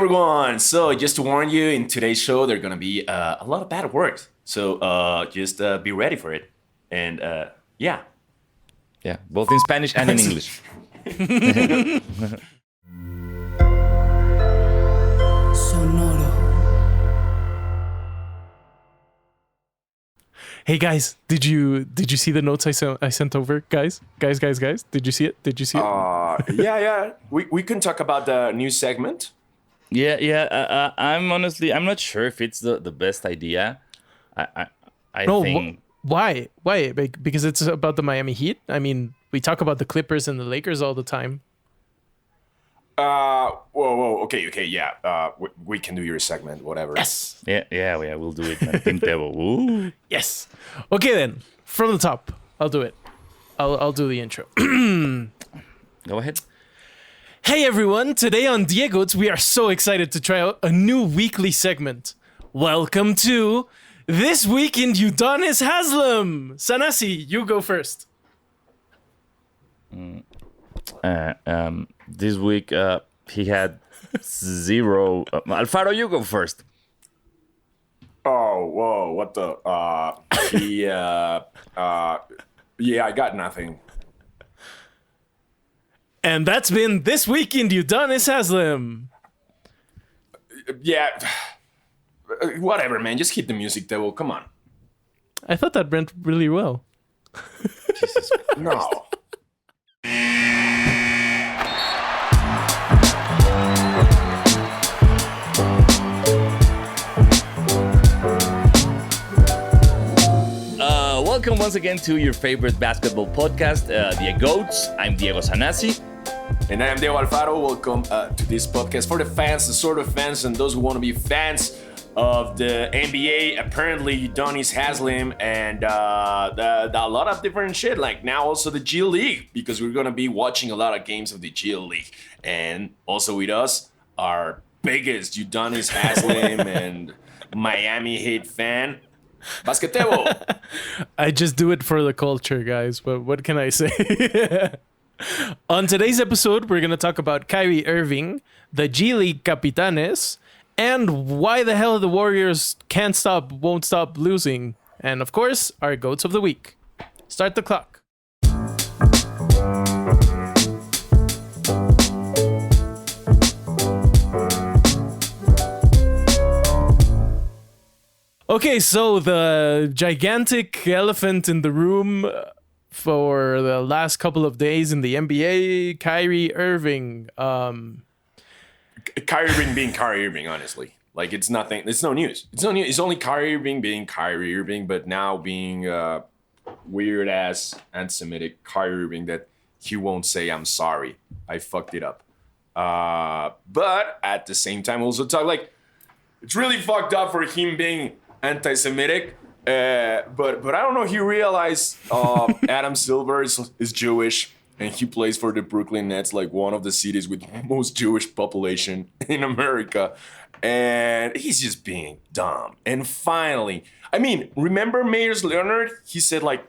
everyone. So just to warn you, in today's show, there are gonna be a lot of bad words. So just be ready for it. And yeah. Yeah, both in Spanish and in English. Sonoro. Hey guys, did you see the notes I sent over, guys? Guys, did you see it? Yeah. We can talk about the new segment. I'm not sure if it's the best idea. I think. Why? Because it's about the Miami Heat. I mean, we talk about the Clippers and the Lakers all the time. Whoa. Okay. Yeah. We can do your segment, whatever. Yes. Yeah, we'll do it. Man. Team Tebo. Ooh. Yes. Okay then, from the top, I'll do it. I'll do the intro. Go ahead. Hey everyone, today on DieGOATS, we are so excited to try out a new weekly segment. Welcome to This Week in Udonis Haslem. Sanasi, you go first. This week he had 0. Alfaro, you go first. Oh, whoa, what the? Yeah, I got nothing. And that's been This Week in Udonis Haslem. Yeah, whatever, man. Just keep the music, Devil. Come on. I thought that went really well. No. Welcome once again to your favorite basketball podcast, DieGOATS. I'm Diego Sanasi. And I am Diego Alfaro. Welcome to this podcast for the fans, the sort of fans, and those who want to be fans of the NBA. Apparently, Udonis Haslem and a lot of different shit. Like now also the G League, because we're going to be watching a lot of games of the G League. And also with us, our biggest Udonis Haslem and Miami Heat fan, Basketebo. I just do it for the culture, guys. But what can I say? On today's episode, we're going to talk about Kyrie Irving, the G League Capitanes, and why the hell the Warriors won't stop losing. And of course, our GOATs of the week. Start the clock. Okay, so the gigantic elephant in the room for the last couple of days in the NBA, Kyrie Irving. Kyrie Irving being Kyrie Irving, honestly. Like, it's nothing. It's no news. It's no news. It's only Kyrie Irving being Kyrie Irving, but now being weird-ass anti-Semitic Kyrie Irving that he won't say, I'm sorry. I fucked it up. But at the same time, also talk, like, it's really fucked up for him being anti-Semitic. But I don't know. He realized Adam Silver is Jewish, and he plays for the Brooklyn Nets, like one of the cities with the most Jewish population in America. And he's just being dumb. And finally, I mean, remember Myers Leonard? He said like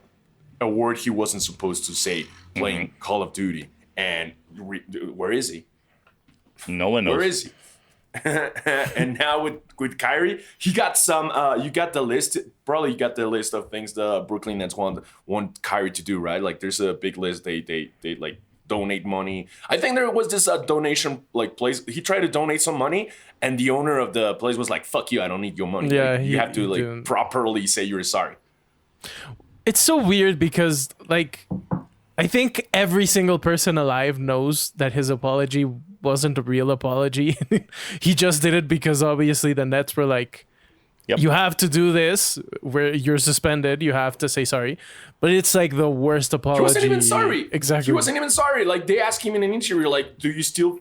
a word he wasn't supposed to say playing Call of Duty. And where is he? No one knows. Where is he? And now with Kyrie, he got some. You got the list. Probably you got the list of things the Brooklyn Nets want Kyrie to do, right? Like there's a big list. They like donate money. I think there was this donation like place. He tried to donate some money, and the owner of the place was like, "Fuck you! I don't need your money." Yeah, like, you have to like properly say you're sorry. It's so weird because like I think every single person alive knows that his apology wasn't a real apology. He just did it because obviously the Nets were like, Yep. You have to do this where you're suspended. You have to say sorry. But it's like the worst apology. He wasn't even sorry. Exactly. He wasn't even sorry. Like they asked him in an interview, like, do you still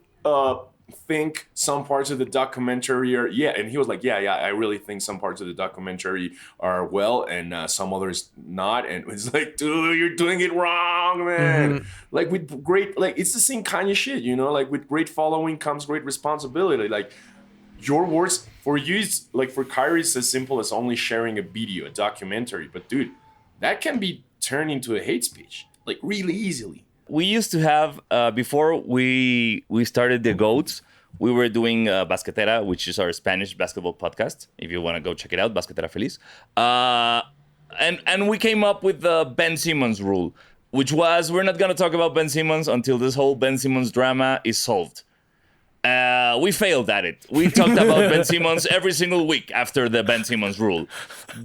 think some parts of the documentary are, yeah. And he was like, yeah, I really think some parts of the documentary are well and some others not. And it's like, dude, you're doing it wrong, man. Mm-hmm. Like with great, like it's the same kind of shit, you know, like with great following comes great responsibility. Like your words for you, is, like for Kyrie, it's as simple as only sharing a video, a documentary. But dude, that can be turned into a hate speech, like really easily. We used to have before we started the GOATs, we were doing Basquetera, which is our Spanish basketball podcast. If you want to go check it out, Basquetera Feliz. And we came up with the Ben Simmons rule, which was we're not going to talk about Ben Simmons until this whole Ben Simmons drama is solved. We failed at it. We talked about Ben Simmons every single week after the Ben Simmons rule.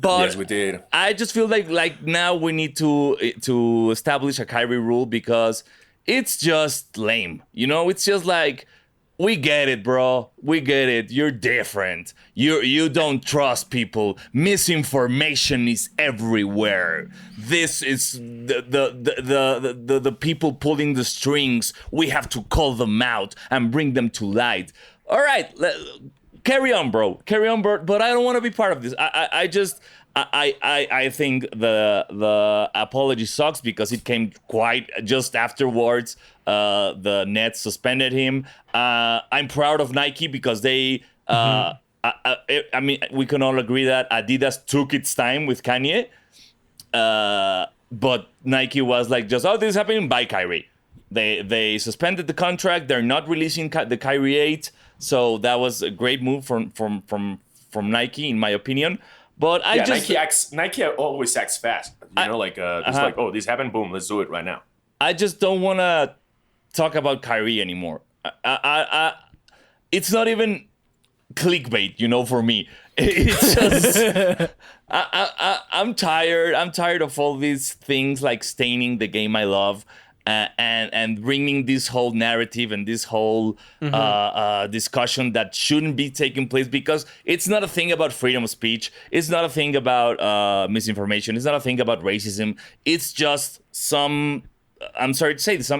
But yes, we did. I just feel like now we need to establish a Kyrie rule because it's just lame. You know, it's just like, we get it, bro. We get it. You're different. You don't trust people. Misinformation is everywhere. This is the people pulling the strings. We have to call them out and bring them to light. All right, carry on, bro. Carry on, bro. But I don't want to be part of this. I think the apology sucks because it came quite just afterwards. The Nets suspended him. I'm proud of Nike because they. I mean, we can all agree that Adidas took its time with Kanye, but Nike was like, just this is happening. Bye, Kyrie. They suspended the contract. They're not releasing the Kyrie 8. So that was a great move from Nike, in my opinion. But Nike always acts fast. You know, like like, oh, this happened, boom, let's do it right now. I just don't want to talk about Kyrie anymore. It's not even clickbait, you know, for me. It's just I'm tired. I'm tired of all these things like staining the game I love. And bringing this whole narrative and this whole discussion that shouldn't be taking place because it's not a thing about freedom of speech. It's not a thing about misinformation. It's not a thing about racism. It's just some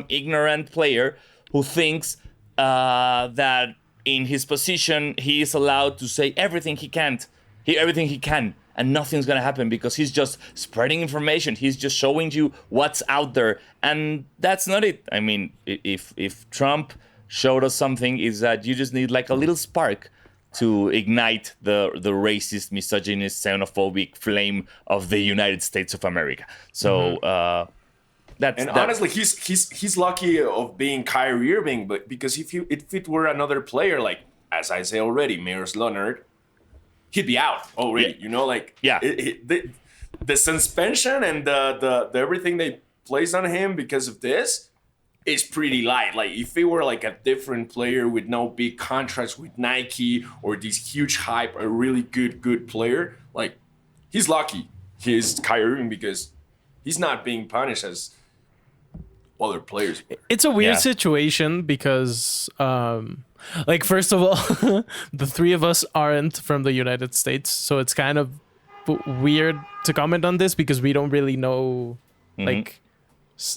ignorant player who thinks that in his position he is allowed to say everything he can. And nothing's going to happen because he's just spreading information. He's just showing you what's out there. And that's not it. I mean, if Trump showed us something, is that you just need like a little spark to ignite the racist, misogynist, xenophobic flame of the United States of America. So honestly, he's lucky of being Kyrie Irving, but because if it were another player, like, as I say already, Myers Leonard, he'd be out already. Yeah. You know, like, yeah, the suspension and the everything they placed on him because of this is pretty light. Like, if it were like a different player with no big contracts with Nike or this huge hype, a really good player, like, he's lucky he's Kyrie Irving because he's not being punished as other players. It's a weird situation because like, first of all, the three of us aren't from the United States, so it's kind of weird to comment on this because we don't really know like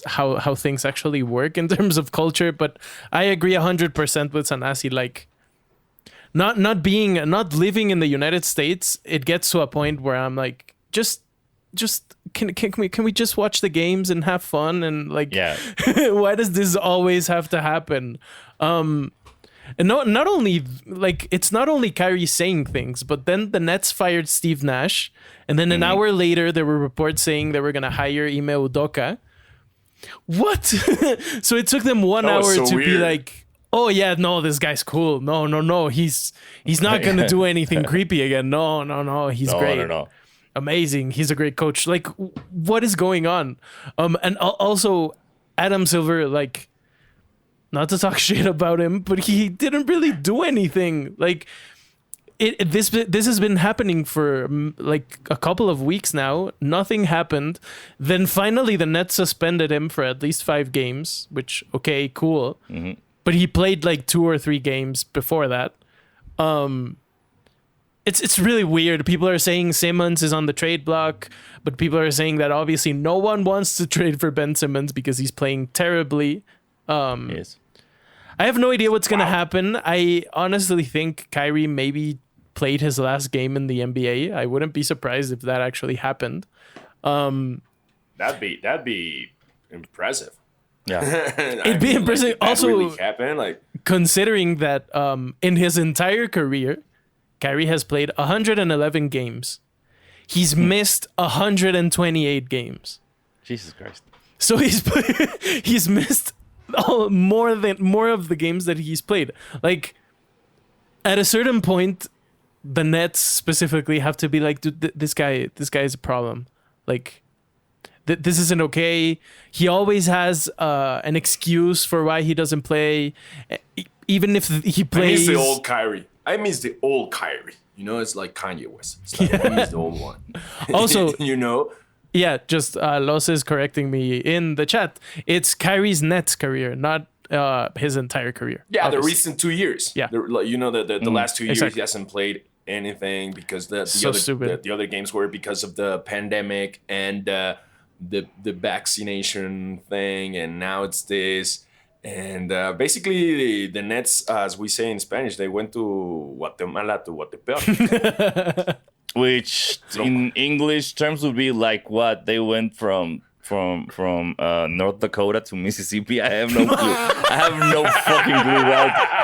how things actually work in terms of culture. But I agree 100% with Sanasi. Like, not living in the United States, it gets to a point where I'm like, just can we just watch the games and have fun and like, why does this always have to happen? And not only, like, it's not only Kyrie saying things, but then the Nets fired Steve Nash, and then an hour later there were reports saying they were gonna hire Ime Udoka. What? So it took them 1 hour to be like, oh yeah, no, this guy's cool. No, he's not gonna do anything creepy again. No, he's great. No. Amazing. He's a great coach. Like, what is going on? And also Adam Silver, like, not to talk shit about him, but he didn't really do anything. Like, this has been happening for like a couple of weeks now. Nothing happened. Then finally the Nets suspended him for at least 5 games, which, okay, cool. But he played like 2 or 3 games before that. It's really weird. People are saying Simmons is on the trade block, but people are saying that obviously no one wants to trade for Ben Simmons because he's playing terribly. Yes. I have no idea what's going to happen. I honestly think Kyrie maybe played his last game in the NBA. I wouldn't be surprised if that actually happened. That'd be impressive. Yeah. It'd be impressive. Like, also, really happened, like, considering that in his entire career, Kyrie has played 111 games. He's missed 128 games. Jesus Christ. So he's missed more of the games that he's played. Like, at a certain point, the Nets specifically have to be like, dude, this guy is a problem. Like, this isn't okay. He always has an excuse for why he doesn't play, even if he plays. I miss the old Kyrie. I miss the old Kyrie. You know, it's like Kanye West. It's like, I miss the old one. Also, you know. Yeah, just Los is correcting me in the chat. It's Kyrie's Nets career, not his entire career. Yeah, obviously. the recent 2 years. Yeah. You know, the last 2 years exactly. he hasn't played anything because stupid. the other games were because of the pandemic and the vaccination thing, and now it's this. And basically, the Nets, as we say in Spanish, they went to Guatemala to Guatepeor. Which in English terms would be like what they went from North Dakota to Mississippi. I have no clue. I have no fucking clue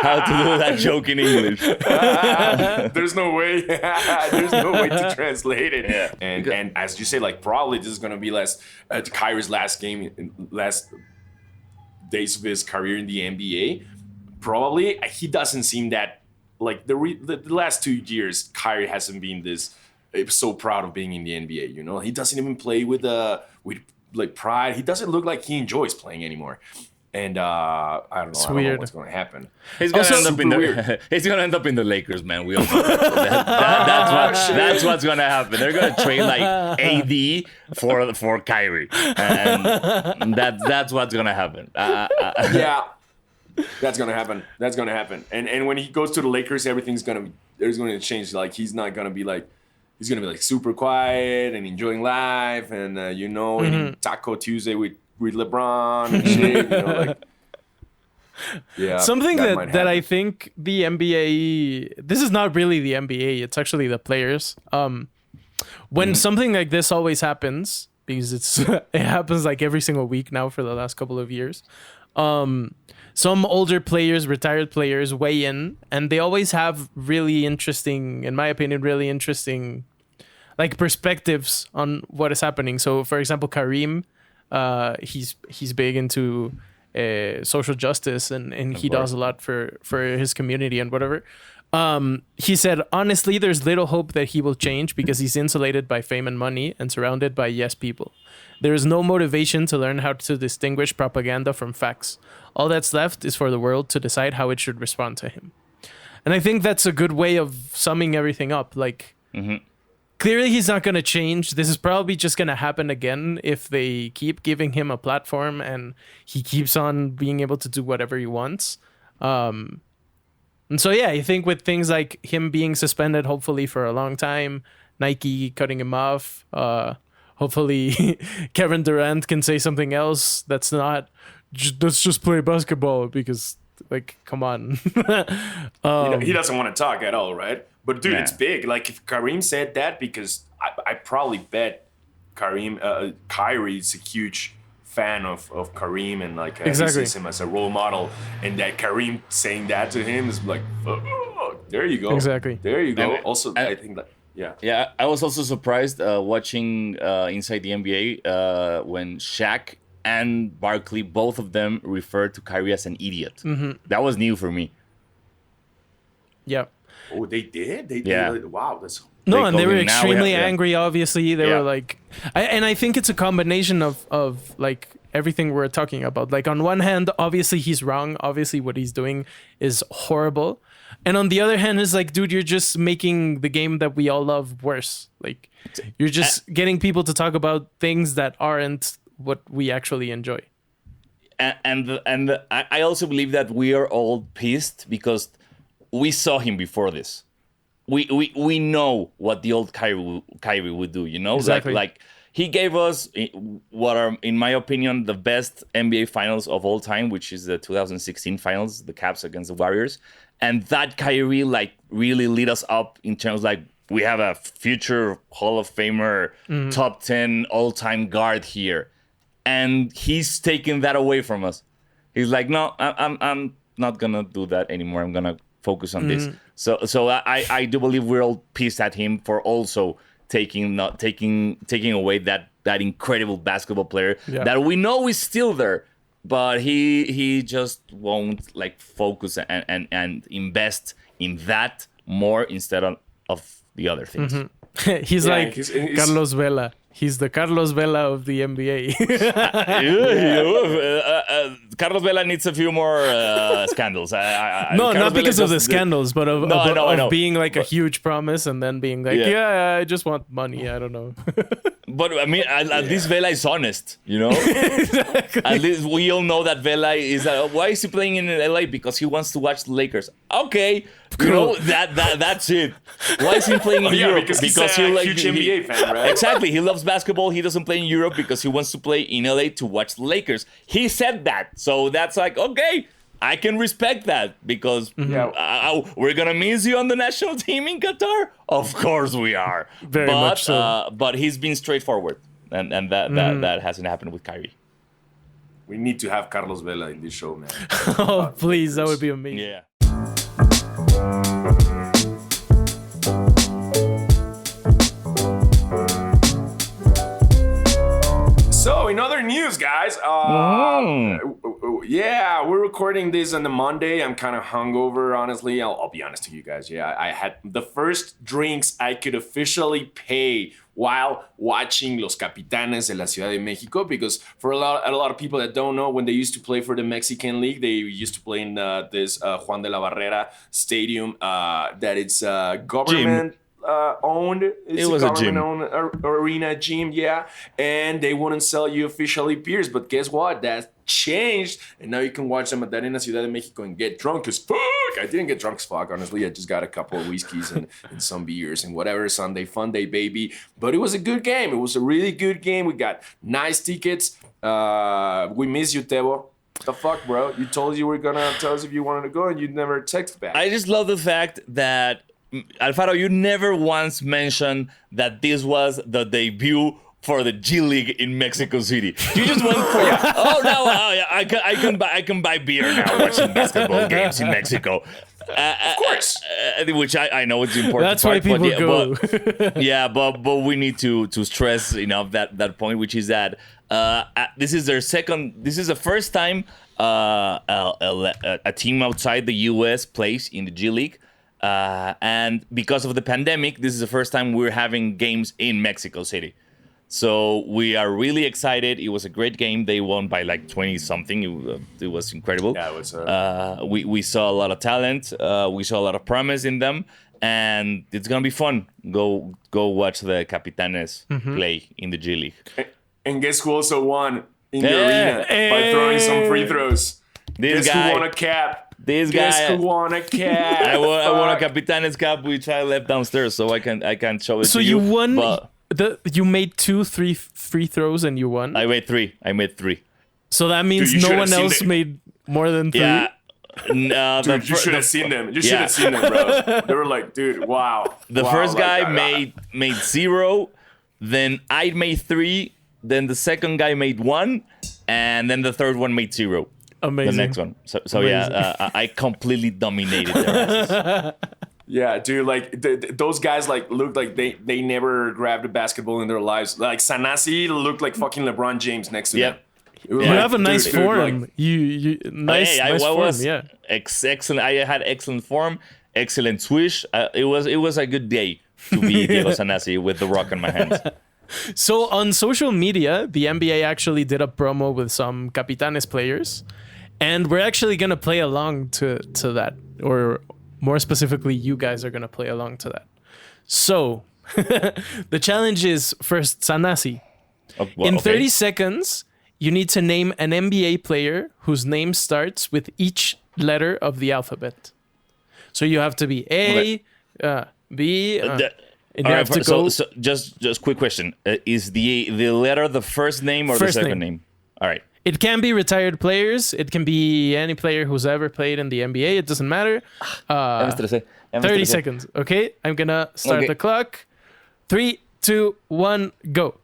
how to do that joke in English. There's no way. There's no way to translate it. Yeah. And as you say, like probably this is gonna be Kyrie's last game, last days of his career in the NBA. Probably he doesn't seem that like the last 2 years. Kyrie hasn't been this so proud of being in the NBA. You know, he doesn't even play with like pride. He doesn't look like he enjoys playing anymore. And I don't know. I don't know what's going to happen. He's gonna end up in the Lakers, man. We all know that's what's gonna happen. They're gonna trade like AD for Kyrie, and that's what's gonna happen. Yeah, that's gonna happen. That's gonna happen. And when he goes to the Lakers, everything's gonna change. Like he's not gonna be like. He's gonna be like super quiet and enjoying life, and eating Taco Tuesday with LeBron and shit. You know, like yeah. Something that I think the NBA. This is not really the NBA. It's actually the players. When something like this always happens, because it happens like every single week now for the last couple of years. Some older players, retired players, weigh in, and they always have really interesting, in my opinion, like perspectives on what is happening. So, for example, Kareem, he's big into social justice, and he does a lot for his community and whatever. He said, honestly, there's little hope that he will change because he's insulated by fame and money and surrounded by yes people. There is no motivation to learn how to distinguish propaganda from facts. All that's left is for the world to decide how it should respond to him. And I think that's a good way of summing everything up. Like, clearly he's not going to change. This is probably just going to happen again if they keep giving him a platform and he keeps on being able to do whatever he wants. And so, yeah, I think with things like him being suspended, hopefully for a long time, Nike cutting him off, hopefully Kevin Durant can say something else that's not, let's just play basketball, because, like, come on. He doesn't want to talk at all, right? But, dude, it's big. Like, if Kareem said that, because I probably bet Kyrie's a huge fan of Kareem and, like, he sees him as a role model. And that Kareem saying that to him is like, oh, there you go. Exactly. There you go. Also, I think that, yeah. Yeah, I was also surprised watching Inside the NBA when Shaq and Barkley, both of them referred to Kyrie as an idiot. That was new for me. Yeah. Oh, they did? They Yeah. did? Wow, that's... No, and they were him, now extremely angry, obviously. They Yeah. were like... I think it's a combination of like, everything we're talking about. Like, on one hand, obviously, he's wrong. Obviously, what he's doing is horrible. And on the other hand, it's like, dude, you're just making the game that we all love worse. Like, you're just getting people to talk about things that aren't what we actually enjoy. And I also believe that we are all pissed because we saw him before this. We know what the old Kyrie would do, you know? Exactly. Like he gave us what are, in my opinion, the best NBA finals of all time, which is the 2016 finals, the Caps against the Warriors. And that Kyrie, like, really lit us up in terms, like, we have a future Hall of Famer, top 10 all-time guard here. And he's taking that away from us. He's like, no, I'm not going to do that anymore. I'm going to focus on this. So I do believe we're all pissed at him for also taking away that incredible basketball player that we know is still there. But he just won't, like, focus and invest in that more instead of the other things. He's Yeah, like he's- Carlos Vela. He's the Carlos Vela of the NBA. Carlos Vela needs a few more scandals. No, Carlos not because Vela of the just- scandals, but of, No, I know, I of know. being like a huge promise and then being like, Yeah. yeah, I just want money. I don't know. But I mean, at least Vela is honest, you know. At least we all know that Vela is. Why is he playing in LA? Because he wants to watch the Lakers. Okay, you know that's it. Why is he playing in Europe? because he's a huge NBA fan, right? Exactly. He loves basketball. He doesn't play in Europe because he wants to play in LA to watch the Lakers. He said that, so that's like okay. I can respect that because we're gonna miss you on the national team in Qatar. Of course we are. Very much so. But he's been straightforward, and that hasn't happened with Kyrie. We need to have Carlos Vela in this show, man. Oh, please, that would be amazing. Yeah. So, in other news, guys, yeah, we're recording this on the Monday. I'm kind of hungover, honestly. I'll be honest to you guys. Yeah, I had the first drinks I could officially pay while watching Los Capitanes de la Ciudad de Mexico, because for a lot of people that don't know, when they used to play for the Mexican League, they used to play in this Juan de la Barrera stadium that it's government owned. It's It was a gym. government-owned arena gym, yeah. And they wouldn't sell you officially beers, but guess what? That changed, and now you can watch them at the Arena Ciudad de Mexico and get drunk as fuck. I didn't get drunk as fuck, honestly. I just got a couple of whiskeys and some beers and whatever. Sunday fun day, baby. But it was a good game. It was a really good game. We got nice tickets. We miss you, Tebo. The fuck, bro? You told you were gonna tell us if you wanted to go, and you never text back. I just love the fact that Alfaro, you never once mentioned that this was the debut for the G League in Mexico City. You just went for I can buy beer now watching basketball games in Mexico. Of course. Which I know it's important. That's why people go. But we need to stress that point, which is that this is their second. This is the first time a team outside the U.S. plays in the G League. And because of the pandemic, this is the first time we're having games in Mexico City. So we are really excited. It was a great game. They won by like 20-something. It was incredible. Yeah, it was. We saw a lot of talent. We saw a lot of promise in them. And it's going to be fun. Go watch the Capitanes play in the G League. And guess who also won in the arena by throwing some free throws? This Guess guy. who won a cap? This Guess guy. who won a cap? I won a Fuck. Capitanes cap which I left downstairs, so I can show it So to you you. won. But You made 2 3 free throws and you won. I made three. So that means Dude, you no should've one seen else it. made more than 3. Yeah. Dude, you should have seen them. You should have seen them, bro. They were like, dude, wow. The Wow, first like, guy made 0, then I made 3, then the second guy made 1, and then the third one made 0. Amazing. The next one. So yeah, I completely dominated their asses. Yeah, dude, like those guys like looked like they never grabbed a basketball in their lives. Like Sanasi looked like fucking LeBron James next to Yep. them. It was You like, have a nice dude, form. like, you nice, Hey, nice I form. was Yeah. excellent. I had excellent form, excellent swish. It was a good day to be Diego Sanasi with the rock in my hands. So on social media, the NBA actually did a promo with some Capitanes players, and we're actually gonna play along to that, or more specifically, you guys are gonna play along to that. So the challenge is first Sanasi. In 30 seconds, you need to name an NBA player whose name starts with each letter of the alphabet. So you have to be A, B, and you All have right, to go. so just quick question: is the letter the first name or First the second name. name? All right. It can be retired players. It can be any player who's ever played in the NBA. It doesn't matter. 30 seconds. Okay, I'm gonna start Okay. the clock. 3, 2, 1, go.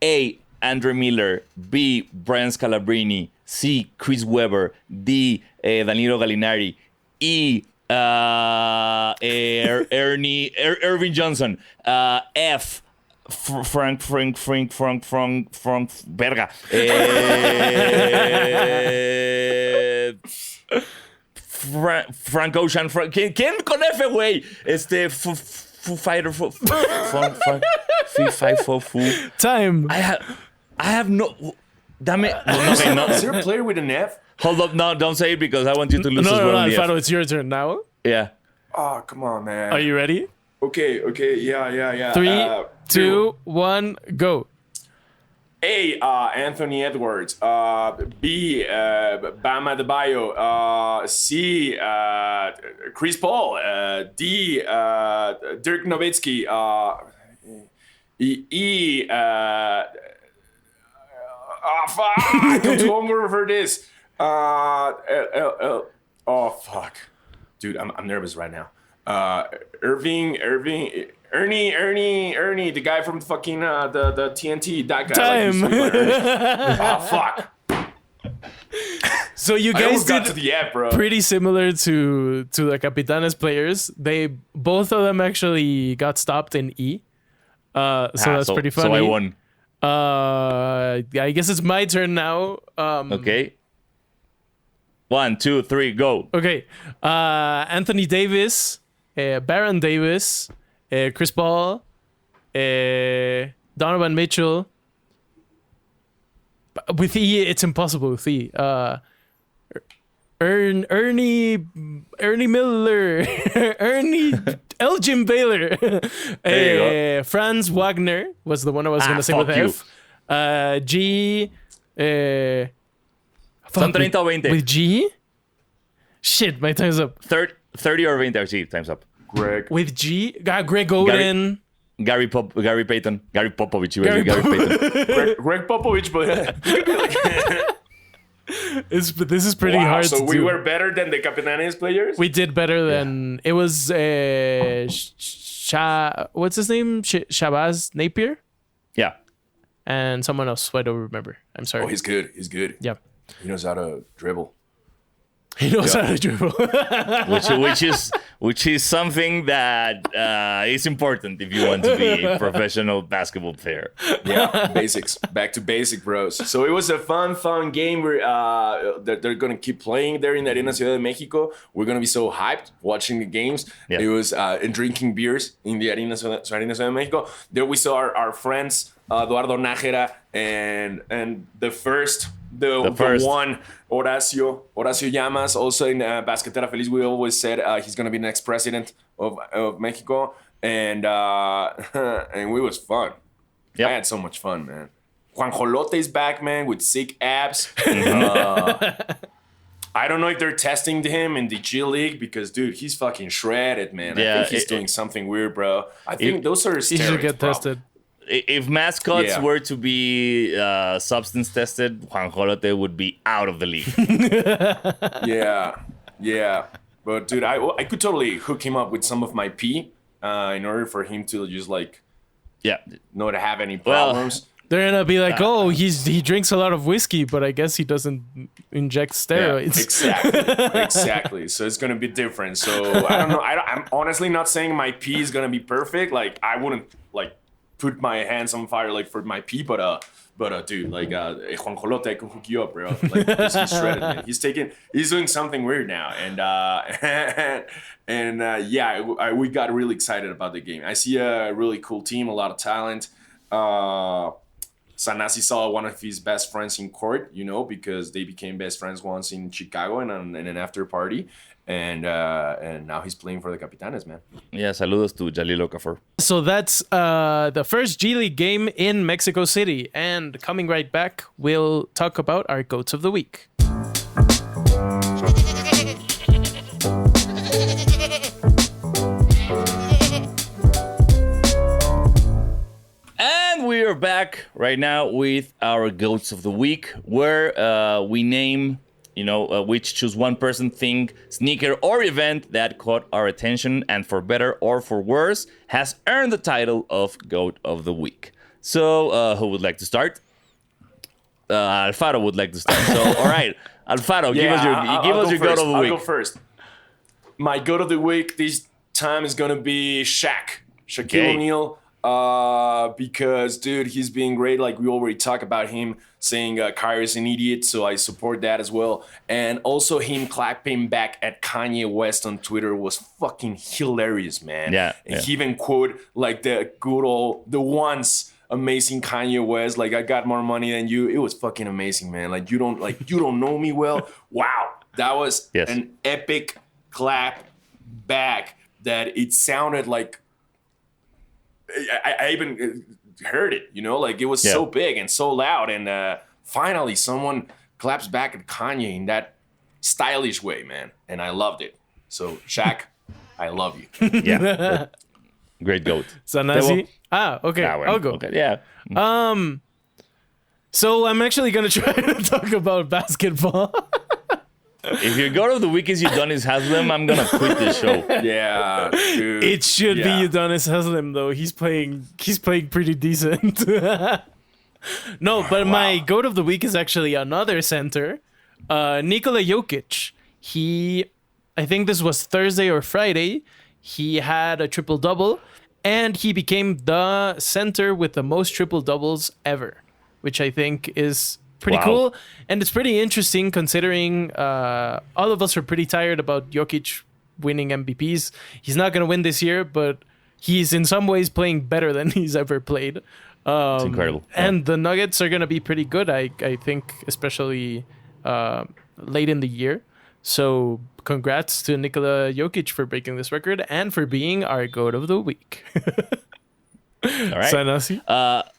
A. Andre Miller. B. Brian Scalabrine. C. Chris Webber. D. Danilo Gallinari. E. Irving Johnson. F. Frank Frank Ocean. ¿Quién con F, güey? Foo Fighter. Foo Fight for Foo. Time. I have no. Damn it. Okay, no. Is there a player with an F? Hold up. No, don't say it because I want you to lose as well. No, on the F. Alfaro, it's your turn now. Yeah. Oh, come on, man. Are you ready? Okay, yeah. 3, 2, 1, go. A, Anthony Edwards. B, Bam Adebayo. C, Chris Paul. D, Dirk Nowitzki. E, fuck. I don't remember for this. Oh, fuck. Dude, I'm nervous right now. Ernie, the guy from fucking the TNT, that guy. Time. Oh, fuck. So you I guys almost got did to the F, bro. pretty similar to the Capitanes players. Both of them actually got stopped in E. So that's pretty funny. So I won. I guess it's my turn now. Okay. 1, 2, 3, go. Okay. Anthony Davis, Baron Davis, Chris Paul, Donovan Mitchell. With E, it's impossible with E. Ernie Miller, Elgin Baylor, Franz Wagner was the one I was going to say with fuck F. G. Son 30 o 20. With G? Shit, my time's up. 30 or 20. Sí, time's up. Greg. With G? Greg Oden. Gary Payton. Gary Popovich. Gary Payton. Greg Popovich, but But this is pretty hard so to we do. were better than the Capitanes players? We did better than... It was... what's his name? Shabazz Napier? Yeah. And someone else who I don't remember. I'm sorry. Oh, he's good. He's good. Yeah. He knows how to dribble. He knows how to dribble. which is something that is important if you want to be a professional basketball player. Yeah, basics. Back to basic, bros. So it was a fun game where they're going to keep playing there in the Arena Ciudad de Mexico. We're going to be so hyped watching the games. Yeah. It was and drinking beers in the Arena Ciudad de Mexico. There we saw our friends, Eduardo Nájera and the first one, Horacio Llamas, also in Basquetera Feliz. We always said he's going to be next president of Mexico. And and we was fun. Yep. I had so much fun, man. Juan Jolote is back, man, with sick abs. I don't know if they're testing him in the G League because, dude, he's fucking shredded, man. Yeah, I think he's doing something weird, bro. I think those are steroids. He should get bro. tested. If mascots were to be substance tested, Juan Jolote would be out of the league. Yeah. But, dude, I could totally hook him up with some of my pee in order for him to just, like, not have any problems. They're gonna be like, oh, he drinks a lot of whiskey, but I guess he doesn't inject steroids. Yeah, exactly. So it's gonna be different. So I don't know. I'm honestly not saying my pee is gonna be perfect. Like I wouldn't like put my hands on fire like for my pee, but dude, like Juan Jolote, I can hook you up, bro. Like he's shredded, man. He's doing something weird now, and we got really excited about the game. I see a really cool team, a lot of talent. Sanasi saw one of his best friends in court, because they became best friends once in Chicago in an after party. And now he's playing for the Capitanes, man. Yeah, saludos to Jalil Okafor. So that's the first G League game in Mexico City. And coming right back, we'll talk about our GOATs of the week. We are back right now with our GOATs of the week, where we name, we choose one person, thing, sneaker, or event that caught our attention and for better or for worse has earned the title of GOAT of the week. So, who would like to start? Alfaro would like to start. So, all right, Alfaro, give us your GOAT of the week. I'll go first. My GOAT of the week this time is gonna be Shaquille O'Neal. because, dude, he's being great. Like, we already talked about him saying Kyrie's an idiot, so I support that as well. And also him clapping back at Kanye West on Twitter was fucking hilarious, man. Yeah. And he even quote, like, the once amazing Kanye West, like, I got more money than you. It was fucking amazing, man. Like, you don't know me well. Wow. That was an epic clap back that it sounded like I even heard it, like it was so big and so loud. And finally someone claps back at Kanye in that stylish way, man. And I loved it. So Shaq, I love you. Yeah. Great goat. Sanasi? Okay. I'll go. Okay. Yeah. So I'm actually going to try to talk about basketball. If your goat of the week is Udonis Haslem, I'm gonna quit this show. Yeah, dude. It should be Udonis Haslem though. He's playing pretty decent. No, but my goat of the week is actually another center, Nikola Jokic. I think this was Thursday or Friday. He had a triple double, and he became the center with the most triple doubles ever, which I think is pretty cool. And it's pretty interesting considering all of us are pretty tired about Jokic winning MVPs. He's not going to win this year, but he's in some ways playing better than he's ever played. It's incredible. And the Nuggets are going to be pretty good, I think, especially late in the year. So congrats to Nikola Jokic for breaking this record and for being our GOAT of the week. All right. Sanasi?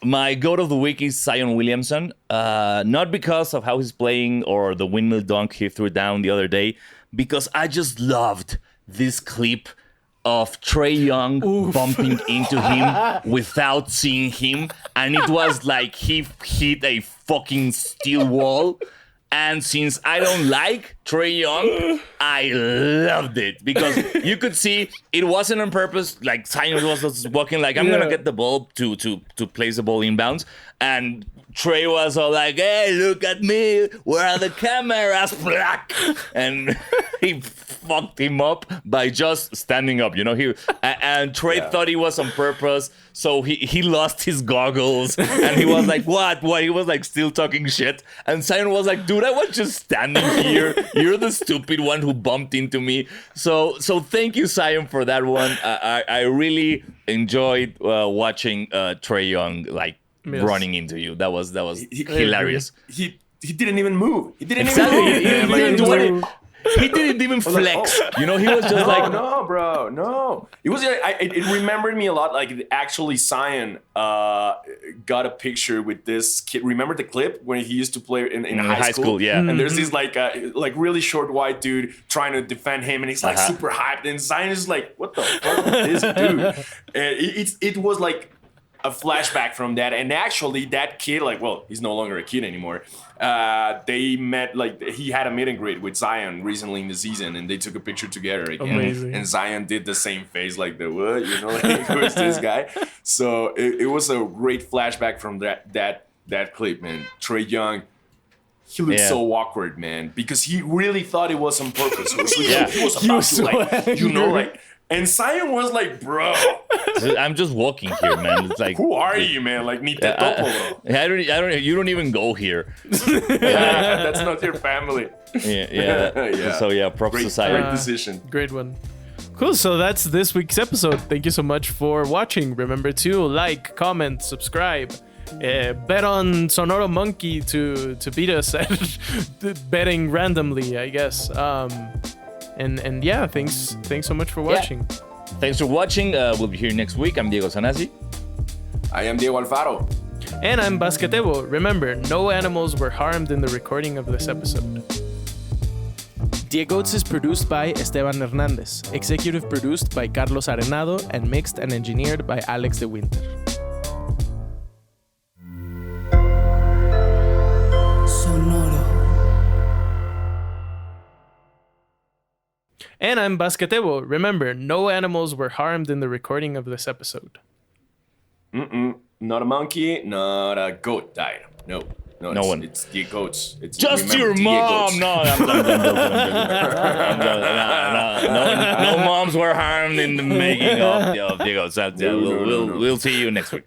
My GOAT of the week is Zion Williamson. Not because of how he's playing or the windmill dunk he threw down the other day, because I just loved this clip of Trae Young bumping into him without seeing him. And it was like he hit a fucking steel wall. And since I don't like Trae Young, I loved it because you could see it wasn't on purpose. Like Zion was just walking like, I'm gonna get the ball to place the ball inbounds, and Trae was all like, "Hey, look at me! Where are the cameras?" Black, and he fucked him up by just standing up. And Trae thought he was on purpose, so he lost his goggles, and he was like, "What? What?" He was like still talking shit, and Zion was like, "Dude, I was just standing here. You're the stupid one who bumped into me." So thank you, Zion, for that one. I really enjoyed watching Trae Young running into you. That was hilarious. He didn't even move. He didn't Exactly. even move. He didn't do it. He didn't even flex. He was just no, bro, no. It was. It remembered me a lot. Like actually, Zion got a picture with this kid. Remember the clip when he used to play in high school? Yeah. And there's this like really short white dude trying to defend him, and he's like super hyped. And Zion is like, "What the fuck is this dude?" And it was like a flashback from that. And actually, that kid, he's no longer a kid anymore. They met, he had a meet and greet with Zion recently in the season, and they took a picture together again. Amazing. And Zion did the same face, like the what, who's this guy? So it was a great flashback from that clip, man. Trae Young, he looked so awkward, man, because he really thought it was on purpose. He was about to, and Zion was like, "Bro, I'm just walking here, man." It's like, who are you, man? Like, ni te topo, bro. I don't. You don't even go here. That's not your family. Yeah. So props to Zion. Great decision. Great one. Cool. So that's this week's episode. Thank you so much for watching. Remember to like, comment, subscribe. Bet on Sonoro Monkey to beat us at betting randomly, I guess. And yeah, thanks so much for watching. Thanks for watching. We'll be here next week. I'm Diego Sanasi. I am Diego Alfaro. And I'm Basquetebo. Remember, no animals were harmed in the recording of this episode. DieGOATS is produced by Esteban Hernandez, executive produced by Carlos Arenado, and mixed and engineered by Alex de Winter. Sonoro. And I'm Basquetebo. Remember, no animals were harmed in the recording of this episode. Not a monkey, not a goat died. No. No, No one. It's DieGOATS. It's Just remember, your mom. DieGOATS. No, I'm no moms were harmed in the making of DieGOATS. No. We'll see you next week.